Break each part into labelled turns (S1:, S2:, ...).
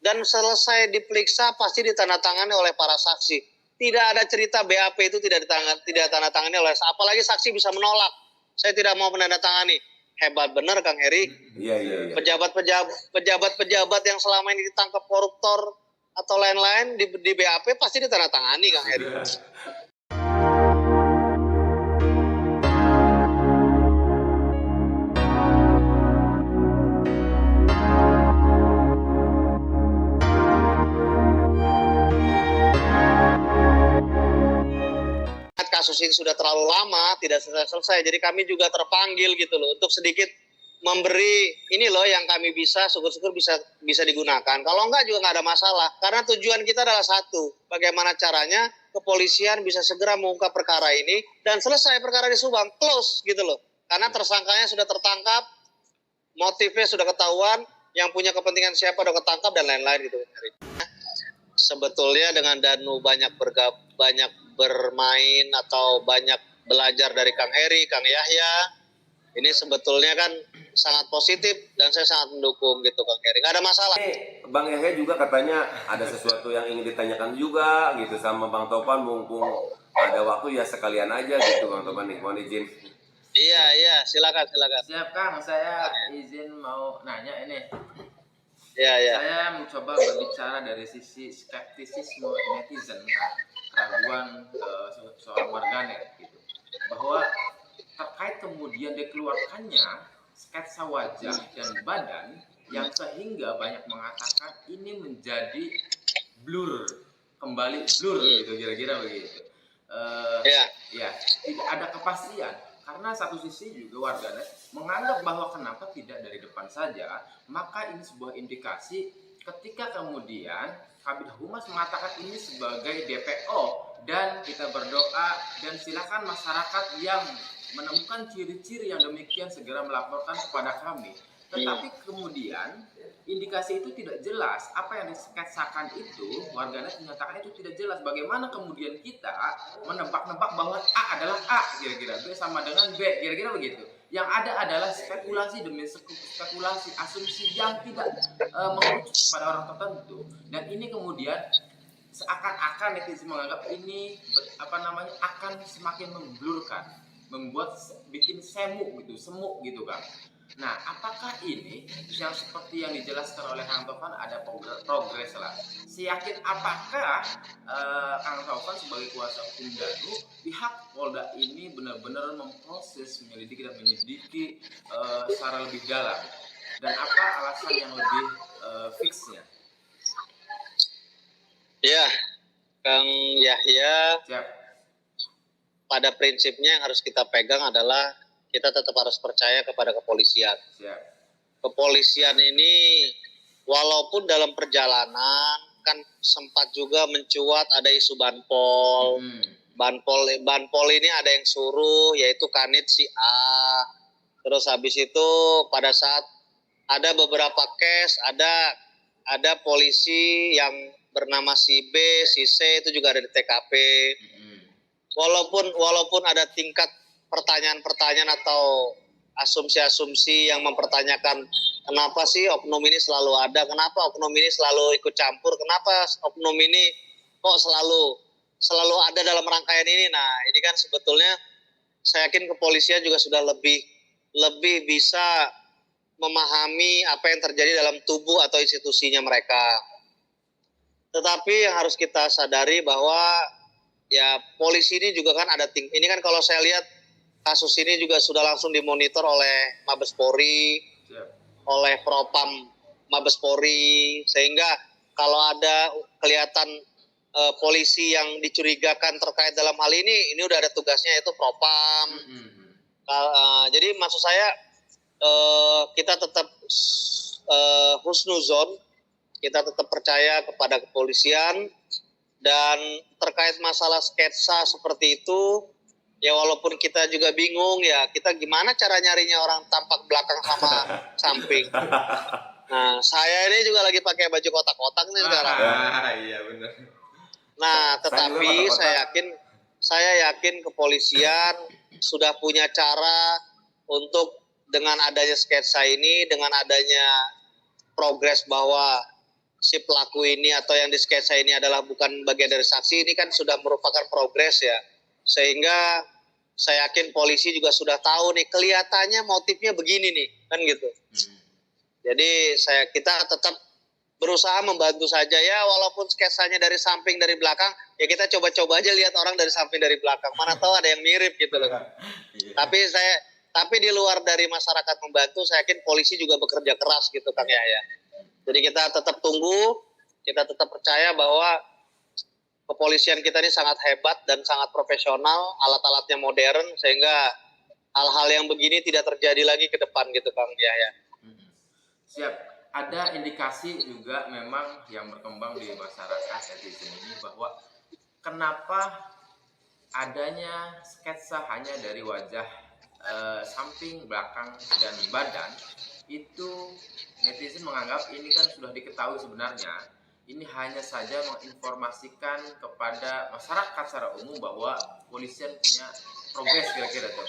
S1: dan selesai diperiksa pasti ditandatangani oleh para saksi. Tidak ada cerita BAP itu tidak ditandatangani oleh, apalagi saksi bisa menolak. Saya tidak mau menandatangani. Hebat benar Kang Heri.
S2: Iya.
S1: Pejabat-pejabat yang selama ini ditangkap koruptor atau lain-lain di BAP pasti ditandatangani Kang Heri. Kasus ini sudah terlalu lama, tidak selesai. Jadi kami juga terpanggil gitu loh untuk sedikit memberi ini loh yang kami bisa, syukur-syukur bisa digunakan. Kalau enggak juga nggak ada masalah. Karena tujuan kita adalah satu, bagaimana caranya kepolisian bisa segera mengungkap perkara ini dan selesai perkara di Subang, close gitu loh. Karena tersangkanya sudah tertangkap, motifnya sudah ketahuan, yang punya kepentingan siapa sudah ketangkap dan lain-lain gitu. Sebetulnya dengan Danu banyak bermain atau banyak belajar dari Kang Heri, Kang Yahya, ini sebetulnya kan sangat positif dan saya sangat mendukung gitu Kang Heri. Nggak ada masalah.
S2: Bang Yahya juga katanya ada sesuatu yang ingin ditanyakan juga gitu sama Bang Topan, mumpung ada waktu ya sekalian aja gitu Bang Topan, nih mohon izin.
S1: Iya, silakan.
S3: Siap Kang, saya izin mau nanya ini.
S1: Iya.
S3: Saya mencoba berbicara dari sisi skeptisisme netizen, keraguan seorang warganet gitu, bahwa terkait kemudian dikeluarkannya sketsa wajah dan badan yang sehingga banyak mengatakan ini menjadi kembali blur gitu, kira-kira begitu. Ya, tidak ada kepastian. Karena satu sisi juga warganet menganggap bahwa kenapa tidak dari depan saja, maka ini sebuah indikasi ketika kemudian Kabid Humas mengatakan ini sebagai DPO dan kita berdoa dan silakan masyarakat yang menemukan ciri-ciri yang demikian segera melaporkan kepada kami. Tetapi kemudian indikasi itu tidak jelas. Apa yang disketsakan itu, warganet menyatakan itu tidak jelas. Bagaimana kemudian kita menebak-nebak bahwa A adalah A, kira-kira B sama dengan B, kira-kira begitu. Yang ada adalah spekulasi demi spekulasi, asumsi yang tidak mengerucut pada orang tertentu. Dan ini kemudian seakan-akan netizen menganggap ini akan semakin memblurkan, membuat bikin semuk gitu kan. Nah, apakah ini yang seperti yang dijelaskan oleh Kang Tovan ada progres lah? Seyakin apakah Kang Tovan sebagai kuasa hukum Danu, pihak Polda ini benar-benar memproses, menyelidiki secara lebih dalam? Dan apa alasan yang lebih fixnya?
S1: Ya, Kang Yahya.
S3: Siap.
S1: Pada prinsipnya yang harus kita pegang adalah kita tetap harus percaya kepada kepolisian.
S3: Siap.
S1: Kepolisian ini walaupun dalam perjalanan kan sempat juga mencuat ada isu banpol. Banpol ini ada yang suruh yaitu kanit si A. Terus habis itu pada saat ada beberapa case ada polisi yang bernama si B, si C itu juga ada di TKP. Walaupun ada tingkat pertanyaan-pertanyaan atau asumsi-asumsi yang mempertanyakan kenapa sih oknum ini selalu ada, kenapa oknum ini selalu ikut campur, kenapa oknum ini kok selalu ada dalam rangkaian ini. Nah, ini kan sebetulnya saya yakin kepolisian juga sudah lebih bisa memahami apa yang terjadi dalam tubuh atau institusinya mereka. Tetapi yang harus kita sadari bahwa ya polisi ini juga kan ini kan kalau saya lihat kasus ini juga sudah langsung dimonitor oleh Mabes Polri, oleh Propam Mabes Polri, sehingga kalau ada kelihatan polisi yang dicurigakan terkait dalam hal ini udah ada tugasnya yaitu Propam. Jadi maksud saya kita tetap husnuzon, kita tetap percaya kepada kepolisian, dan terkait masalah sketsa seperti itu, ya walaupun kita juga bingung ya, kita gimana cara nyarinya orang tampak belakang sama samping. Nah, saya ini juga lagi pakai baju kotak-kotak nih sekarang.
S3: Iya benar.
S1: Nah, tetapi saya yakin kepolisian sudah punya cara untuk dengan adanya sketsa ini, dengan adanya progres bahwa si pelaku ini atau yang di sketsa ini adalah bukan bagian dari saksi, ini kan sudah merupakan progres ya. Sehingga saya yakin polisi juga sudah tahu nih, kelihatannya motifnya begini nih, kan gitu. Jadi kita tetap berusaha membantu saja ya, walaupun sketsanya dari samping, dari belakang, ya kita coba-coba aja lihat orang dari samping, dari belakang. Mana tahu ada yang mirip gitu loh. Tapi di luar dari masyarakat membantu, saya yakin polisi juga bekerja keras gitu Kang Yahya. Jadi kita tetap tunggu, kita tetap percaya bahwa kepolisian kita ini sangat hebat dan sangat profesional, alat-alatnya modern, sehingga hal-hal yang begini tidak terjadi lagi ke depan gitu Kang Yahya.
S3: Siap. Ada indikasi juga memang yang berkembang di masyarakat netizen ini bahwa kenapa adanya sketsa hanya dari wajah samping, belakang, dan badan, itu netizen menganggap ini kan sudah diketahui sebenarnya. Ini hanya saja menginformasikan kepada masyarakat secara umum bahwa polisian punya progres kira-kira tuh.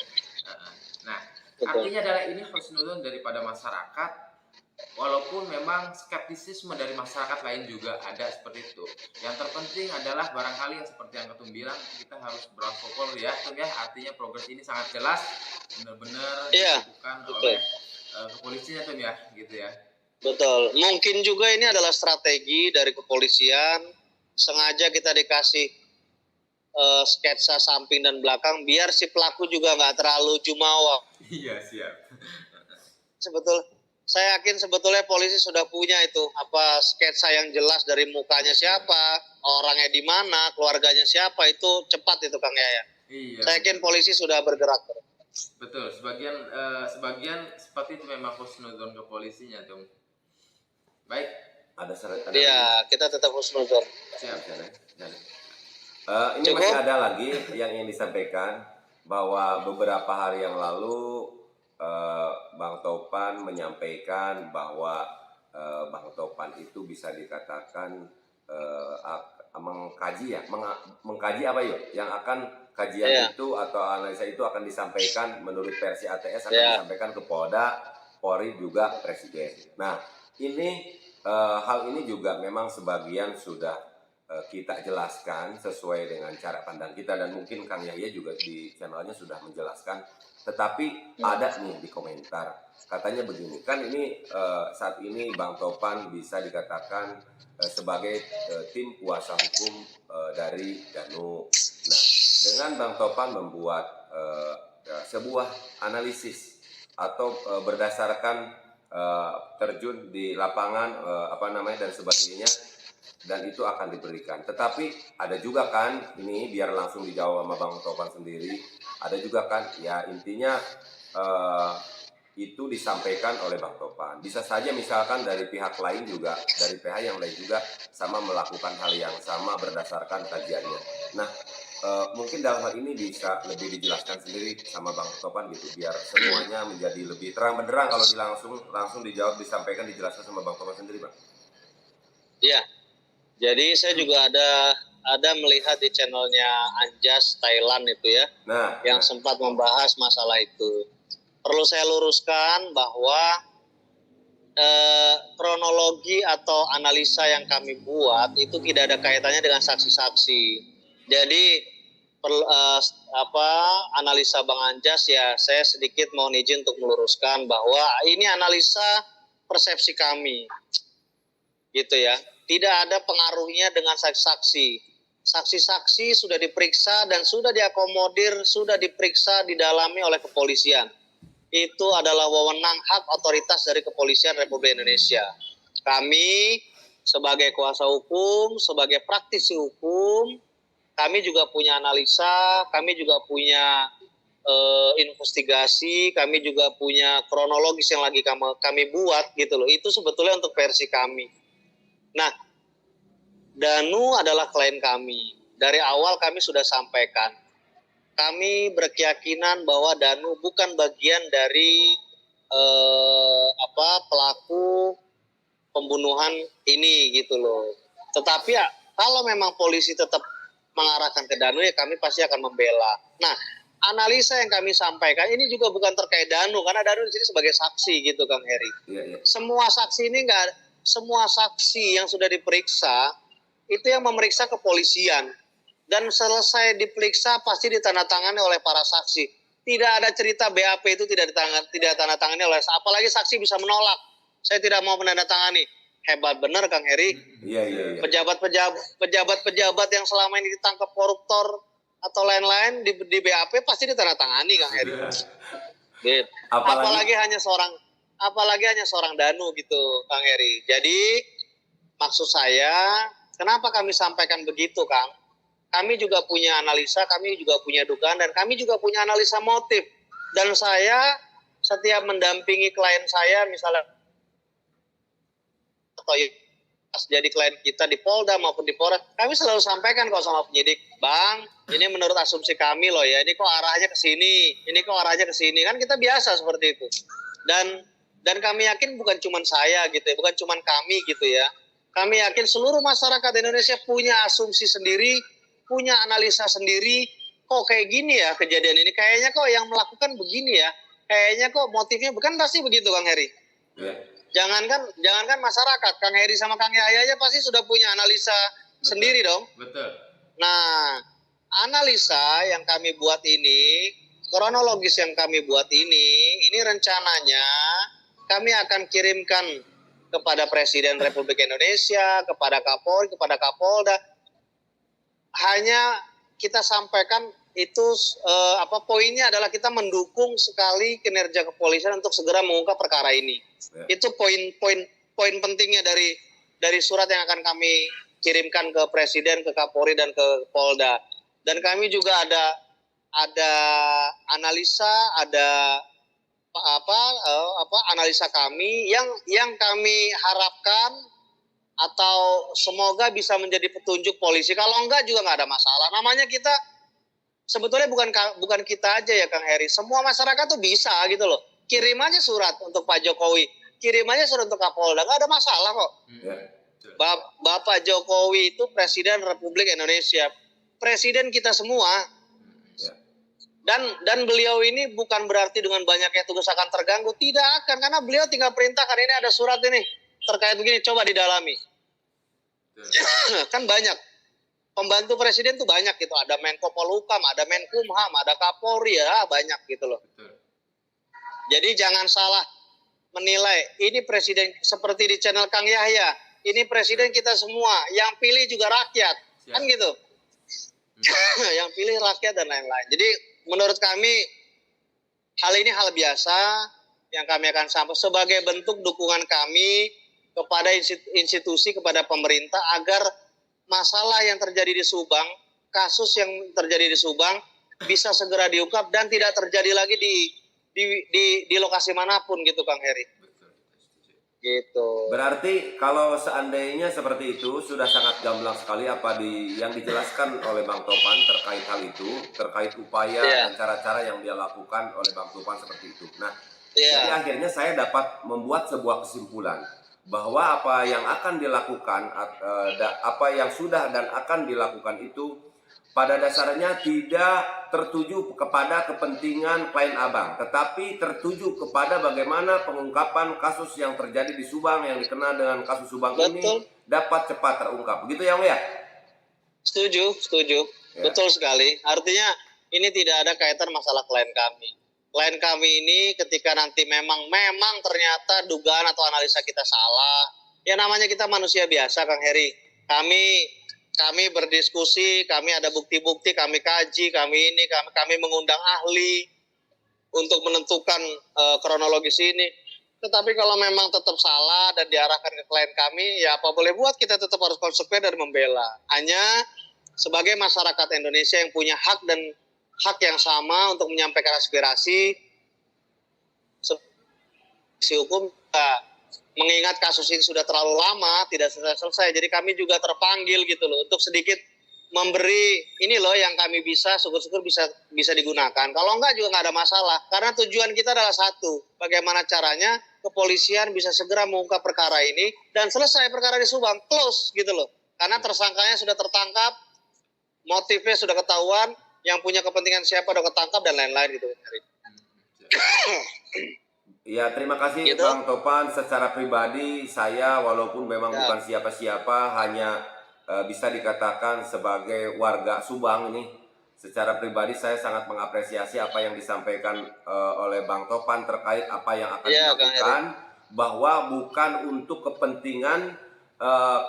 S3: Nah, artinya adalah ini husnuzon daripada masyarakat. Walaupun memang skeptisisme dari masyarakat lain juga ada seperti itu. Yang terpenting adalah barangkali yang seperti yang Ketum bilang, kita harus berprotokol ya, Ketum ya. Artinya progres ini sangat jelas, benar-benar dilakukan oleh kepolisian Ketum ya, gitu ya.
S1: Betul. Mungkin juga ini adalah strategi dari kepolisian, sengaja kita dikasih sketsa samping dan belakang, biar si pelaku juga nggak terlalu jumawa.
S3: Iya, siap.
S1: Saya yakin sebetulnya polisi sudah punya itu sketsa yang jelas dari mukanya siapa, orangnya di mana, keluarganya siapa, itu cepat itu Kang Yaya. Iya. Saya yakin polisi sudah bergerak.
S3: Betul, sebagian seperti itu memang husnuzon ke polisinya tuh. Baik,
S2: ada syarat.
S1: Iya, kita tetap husnuzon.
S3: Siap.
S2: Ini masih ada lagi yang ingin disampaikan bahwa beberapa hari yang lalu Bang Topan menyampaikan bahwa Bang Topan itu bisa dikatakan mengkaji apa yuk yang akan kajian itu atau analisa itu akan disampaikan menurut versi ATS akan disampaikan ke Polda, Polri juga Presiden. Nah ini hal ini juga memang sebagian sudah kita jelaskan sesuai dengan cara pandang kita dan mungkin Kang Yahya juga di channelnya sudah menjelaskan. Tetapi ada nih di komentar katanya begini, kan ini saat ini Bang Topan bisa dikatakan sebagai tim kuasa hukum dari Danu. Nah, dengan Bang Topan membuat sebuah analisis atau berdasarkan terjun di lapangan dan sebagainya, dan itu akan diberikan. Tetapi ada juga kan, ini biar langsung dijawab sama Bang Topan sendiri, ada juga kan, ya intinya itu disampaikan oleh Bang Topan. Bisa saja misalkan dari pihak lain juga, dari pihak yang lain juga sama melakukan hal yang sama berdasarkan kajiannya. Nah, mungkin dalam hal ini bisa lebih dijelaskan sendiri sama Bang Topan gitu, biar semuanya menjadi lebih terang benderang kalau langsung dijawab, disampaikan, dijelaskan sama Bang Topan sendiri, Bang.
S1: Iya. Jadi saya juga ada melihat di channelnya Anjas Thailand itu ya, yang sempat membahas masalah itu. Perlu saya luruskan bahwa kronologi atau analisa yang kami buat itu tidak ada kaitannya dengan saksi-saksi. Jadi analisa Bang Anjas ya, saya sedikit mohon izin untuk meluruskan bahwa ini analisa persepsi kami, gitu ya. Tidak ada pengaruhnya dengan saksi-saksi. Saksi-saksi sudah diperiksa dan sudah diakomodir, sudah diperiksa, didalami oleh kepolisian. Itu adalah wewenang hak otoritas dari Kepolisian Republik Indonesia. Kami sebagai kuasa hukum, sebagai praktisi hukum, kami juga punya analisa, kami juga punya investigasi, kami juga punya kronologis yang lagi kami buat gitu loh. Itu sebetulnya untuk versi kami. Nah, Danu adalah klien kami. Dari awal kami sudah sampaikan. Kami berkeyakinan bahwa Danu bukan bagian dari pelaku pembunuhan ini gitu loh. Tetapi ya kalau memang polisi tetap mengarahkan ke Danu ya kami pasti akan membela. Nah, analisa yang kami sampaikan ini juga bukan terkait Danu karena Danu di sini sebagai saksi gitu Kang Heri. Semua saksi ini semua saksi yang sudah diperiksa itu yang memeriksa kepolisian, dan selesai diperiksa pasti ditandatangani oleh para saksi. Tidak ada cerita BAP itu tidak ditandatangani oleh, apalagi saksi bisa menolak. Saya tidak mau menandatangani. Hebat benar Kang Heri.
S2: Iya.
S1: Pejabat-pejabat yang selama ini ditangkap koruptor atau lain-lain di BAP pasti ditandatangani Kang Heri. Gitu. Apalagi hanya seorang Danu gitu Kang Heri. Jadi maksud saya, kenapa kami sampaikan begitu Kang? Kami juga punya analisa, kami juga punya dugaan, dan kami juga punya analisa motif. Dan saya setiap mendampingi klien saya, misalnya atau jadi klien kita di Polda maupun di Polres, kami selalu sampaikan kok sama penyidik, Bang, ini menurut asumsi kami loh ya, ini kok arahnya ke sini, kan kita biasa seperti itu. Dan kami yakin bukan cuma saya gitu ya, bukan cuma kami gitu ya. Kami yakin seluruh masyarakat Indonesia punya asumsi sendiri, punya analisa sendiri. Kok kayak gini ya kejadian ini? Kayaknya kok yang melakukan begini ya. Kayaknya kok motifnya bukan, pasti begitu Kang Heri.
S2: Ya.
S1: Jangankan masyarakat, Kang Heri sama Kang Yahya aja pasti sudah punya analisa sendiri dong.
S3: Betul.
S1: Nah, analisa yang kami buat ini, kronologis yang kami buat ini rencananya kami akan kirimkan kepada Presiden Republik Indonesia, kepada Kapolri, kepada Kapolda. Hanya kita sampaikan itu poinnya adalah kita mendukung sekali kinerja kepolisian untuk segera mengungkap perkara ini. Ya. Itu poin pentingnya dari surat yang akan kami kirimkan ke Presiden, ke Kapolri, dan ke Polda. Dan kami juga ada analisa, ada analisa kami yang kami harapkan atau semoga bisa menjadi petunjuk polisi. Kalau enggak juga nggak ada masalah. Namanya kita sebetulnya bukan kita aja ya Kang Heri. Semua masyarakat tuh bisa gitu loh. Kirim aja surat untuk Pak Jokowi, kirim aja surat untuk Kapolda, nggak ada masalah kok. Bapak Jokowi itu Presiden Republik Indonesia, presiden kita semua. Dan beliau ini bukan berarti dengan banyaknya tugas akan terganggu, tidak akan, karena beliau tinggal perintahkan, ini ada surat ini terkait begini, coba didalami. Kan banyak pembantu presiden tuh banyak gitu, ada Menko Polhukam, ada Menkumham, ada Kapolri, ya banyak gitu loh. Jadi jangan salah menilai, ini presiden seperti di channel Kang Yahya, ini presiden kita semua, yang pilih juga rakyat. Kan gitu. Yang pilih rakyat dan lain-lain. Jadi menurut kami hal ini hal biasa yang kami akan sampaikan sebagai bentuk dukungan kami kepada institusi, kepada pemerintah, agar masalah yang terjadi di Subang, kasus yang terjadi di Subang bisa segera diungkap dan tidak terjadi lagi di lokasi manapun gitu Kang Heri. Gitu.
S2: Berarti kalau seandainya seperti itu sudah sangat gamblang sekali apa yang dijelaskan oleh Bang Topan terkait hal itu, terkait upaya dan cara-cara yang dia lakukan oleh Bang Topan seperti itu. Nah, jadi akhirnya saya dapat membuat sebuah kesimpulan bahwa apa yang akan dilakukan, apa yang sudah dan akan dilakukan itu pada dasarnya tidak tertuju kepada kepentingan klien Abang, tetapi tertuju kepada bagaimana pengungkapan kasus yang terjadi di Subang yang dikenal dengan kasus Subang. Betul. Ini dapat cepat terungkap. Begitu ya, Om ya?
S1: Setuju. Ya. Betul sekali. Artinya ini tidak ada kaitan masalah klien kami. Klien kami ini ketika nanti memang ternyata dugaan atau analisa kita salah, ya namanya kita manusia biasa Kang Heri. Kami berdiskusi, kami ada bukti-bukti, kami kaji, kami mengundang ahli untuk menentukan kronologis ini. Tetapi kalau memang tetap salah dan diarahkan ke klien kami, ya apa boleh buat, kita tetap harus konsekuen dan membela. Hanya sebagai masyarakat Indonesia yang punya hak dan hak yang sama untuk menyampaikan aspirasi, si hukum mengingat kasus ini sudah terlalu lama, tidak selesai, jadi kami juga terpanggil gitu loh, untuk sedikit memberi ini loh yang kami bisa, syukur-syukur bisa digunakan. Kalau enggak juga nggak ada masalah, karena tujuan kita adalah satu, bagaimana caranya kepolisian bisa segera mengungkap perkara ini dan selesai perkara di Subang, close gitu loh. Karena tersangkanya sudah tertangkap, motifnya sudah ketahuan, yang punya kepentingan siapa sudah ketangkap dan lain-lain gitu.
S2: Ya, terima kasih
S1: Gitu?
S2: Bang Topan. Secara pribadi, saya walaupun memang bukan siapa-siapa, hanya bisa dikatakan sebagai warga Subang ini. Secara pribadi, saya sangat mengapresiasi apa yang disampaikan oleh Bang Topan terkait apa yang akan dilakukan, bahwa bukan untuk kepentingan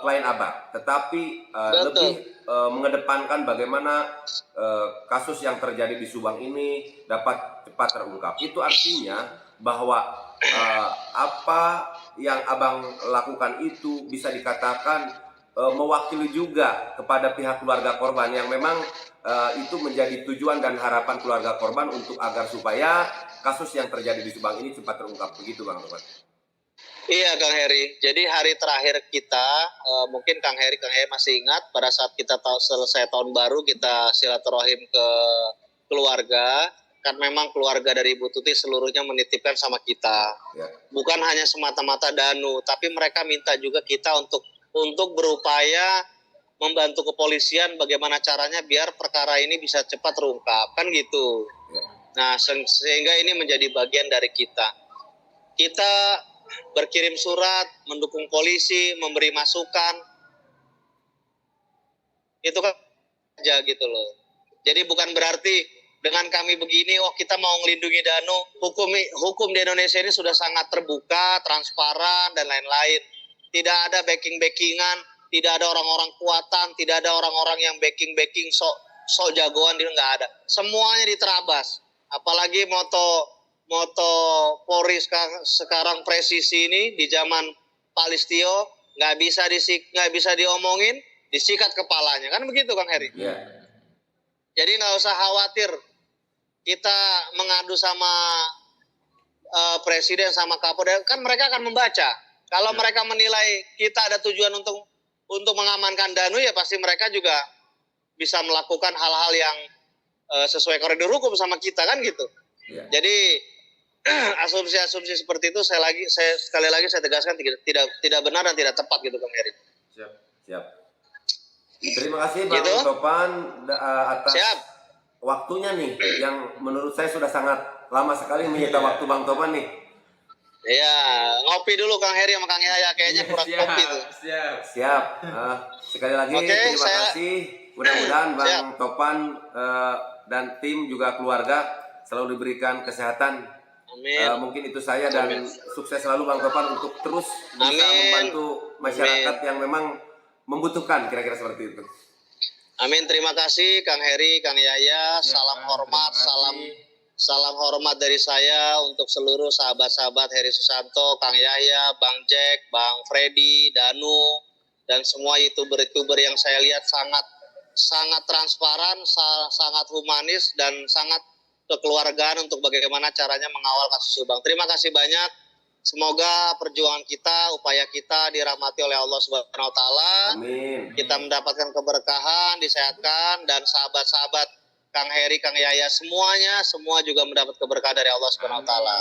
S2: klien Abang, tetapi lebih mengedepankan bagaimana kasus yang terjadi di Subang ini dapat cepat terungkap. Itu artinya bahwa apa yang Abang lakukan itu bisa dikatakan mewakili juga kepada pihak keluarga korban yang memang itu menjadi tujuan dan harapan keluarga korban untuk agar supaya kasus yang terjadi di Subang ini cepat terungkap. Begitu Bang Topan.
S1: Iya Kang Heri, jadi hari terakhir kita, mungkin Kang Heri masih ingat pada saat kita selesai tahun baru kita silaturahim ke keluarga, kan memang keluarga dari Ibu Tuti seluruhnya menitipkan sama kita. Ya. Bukan hanya semata-mata Danu, tapi mereka minta juga kita untuk berupaya membantu kepolisian bagaimana caranya biar perkara ini bisa cepat terungkap, kan gitu. Ya. Nah, sehingga ini menjadi bagian dari kita. Kita berkirim surat, mendukung polisi, memberi masukan. Itu kan aja gitu loh. Jadi bukan berarti dengan kami begini, kita mau melindungi Danu. Hukum di Indonesia ini sudah sangat terbuka, transparan, dan lain-lain. Tidak ada backing-backingan, tidak ada orang-orang kuatan, tidak ada orang-orang yang backing-backing sok jagoan, nggak ada. Semuanya diterabas. Apalagi moto Polri sekarang presisi ini di zaman Pak Listio nggak bisa diomongin, disikat kepalanya, kan begitu Kang Heri? Yeah. Jadi nggak usah khawatir kita mengadu sama presiden sama Kapolda, kan mereka akan membaca. Kalau mereka menilai kita ada tujuan untuk mengamankan Danu, ya pasti mereka juga bisa melakukan hal-hal yang sesuai koridor hukum sama kita, kan gitu. Yeah. Jadi asumsi-asumsi seperti itu sekali lagi saya tegaskan tidak benar dan tidak tepat gitu Kang Heri.
S2: Siap. Terima kasih Bang Topan atas waktunya nih yang menurut saya sudah sangat lama sekali menyita waktu Bang Topan nih.
S1: Iya, ngopi dulu Kang Heri sama Kang Yaya, kayaknya kurang kopi tuh.
S2: Siap. Sekali lagi terima kasih. Mudah-mudahan Bang Topan dan tim juga keluarga selalu diberikan kesehatan. Amin. Mungkin itu saya dan sukses selalu Bang Topan untuk terus bisa membantu masyarakat yang memang membutuhkan, kira-kira seperti itu.
S1: Amin, terima kasih Kang Heri, Kang Yaya, salam hormat, salam hormat dari saya untuk seluruh sahabat-sahabat Heri Susanto, Kang Yaya, Bang Jack, Bang Freddy, Danu, dan semua YouTuber yang saya lihat sangat transparan, sangat humanis, dan sangat kekeluargaan untuk bagaimana caranya mengawal kasus Subang. Terima kasih banyak. Semoga perjuangan kita, upaya kita dirahmati oleh Allah Subhanahu wa taala. Amin. Kita mendapatkan keberkahan, disehatkan, dan sahabat-sahabat Kang Heri, Kang Yaya semua juga mendapat keberkahan dari Allah Subhanahu wa taala.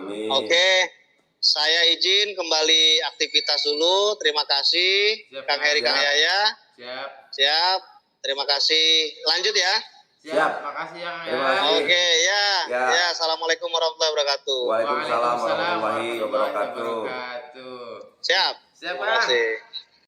S2: Amin.
S1: Oke. Saya izin kembali aktivitas dulu. Terima kasih Kang Heri, Kang Yaya. Siap. Terima kasih. Lanjut ya.
S3: Siap, makasih ya.
S1: Oke, ya. Assalamualaikum warahmatullahi wabarakatuh.
S2: Waalaikumsalam warahmatullahi wabarakatuh.
S1: Siap.
S3: Siap,
S1: Terima kasih.